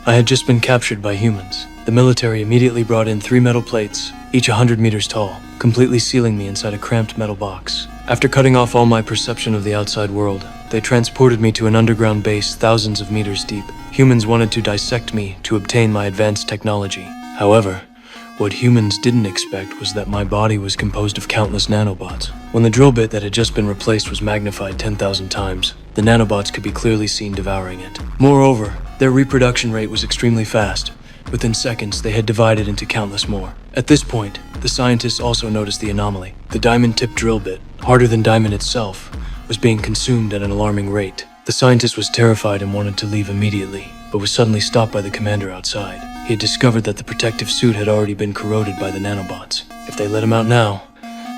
I had just been captured by humans. The military immediately brought in 3 metal plates, each 100 meters tall, completely sealing me inside a cramped metal box. After cutting off all my perception of the outside world, they transported me to an underground base thousands of meters deep. Humans wanted to dissect me to obtain my advanced technology. However, what humans didn't expect was that my body was composed of countless nanobots. When the drill bit that had just been replaced was magnified 10,000 times, the nanobots could be clearly seen devouring it. Moreover, their reproduction rate was extremely fast. Within seconds, they had divided into countless more. At this point, the scientists also noticed the anomaly. The diamond-tipped drill bit, harder than diamond itself, was being consumed at an alarming rate. The scientist was terrified and wanted to leave immediately, but was suddenly stopped by the commander outside. He had discovered that the protective suit had already been corroded by the nanobots. If they let him out now,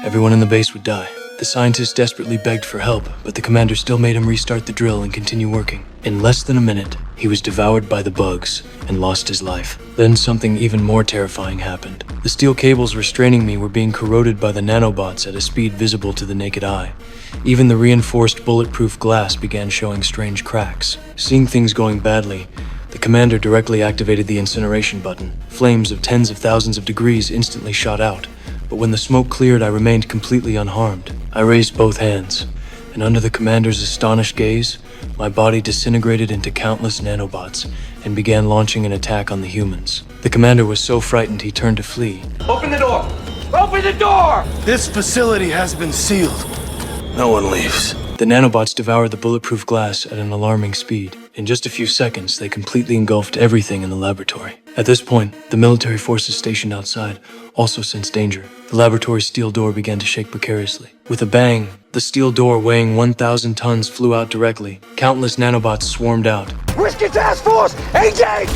everyone in the base would die. The scientist desperately begged for help, but the commander still made him restart the drill and continue working. In less than a minute, he was devoured by the bugs and lost his life. Then something even more terrifying happened. The steel cables restraining me were being corroded by the nanobots at a speed visible to the naked eye. Even the reinforced bulletproof glass began showing strange cracks. Seeing things going badly, the commander directly activated the incineration button. Flames of tens of thousands of degrees instantly shot out, but when the smoke cleared, I remained completely unharmed. I raised both hands, and under the commander's astonished gaze, my body disintegrated into countless nanobots and began launching an attack on the humans. The commander was so frightened he turned to flee. Open the door! Open the door! This facility has been sealed. No one leaves. The nanobots devoured the bulletproof glass at an alarming speed. In just a few seconds, they completely engulfed everything in the laboratory. At this point, the military forces stationed outside also sensed danger. The laboratory's steel door began to shake precariously. With a bang, the steel door weighing 1,000 tons flew out directly. Countless nanobots swarmed out. Rescue Task Force! AJ!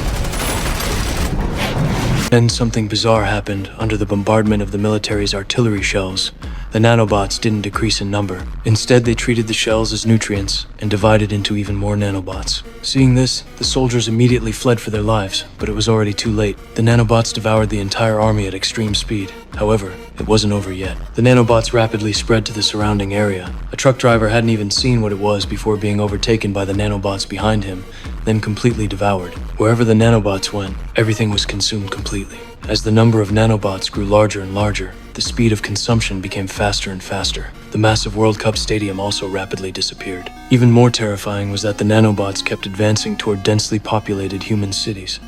Then something bizarre happened under the bombardment of the military's artillery shells. The nanobots didn't decrease in number. Instead, they treated the shells as nutrients and divided into even more nanobots. Seeing this, the soldiers immediately fled for their lives, but it was already too late. The nanobots devoured the entire army at extreme speed. However, it wasn't over yet. The nanobots rapidly spread to the surrounding area. A truck driver hadn't even seen what it was before being overtaken by the nanobots behind him, then completely devoured. Wherever the nanobots went, everything was consumed completely. As the number of nanobots grew larger and larger, the speed of consumption became faster and faster. The massive World Cup stadium also rapidly disappeared. Even more terrifying was that the nanobots kept advancing toward densely populated human cities.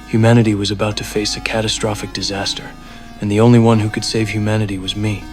Humanity was about to face a catastrophic disaster, and the only one who could save humanity was me.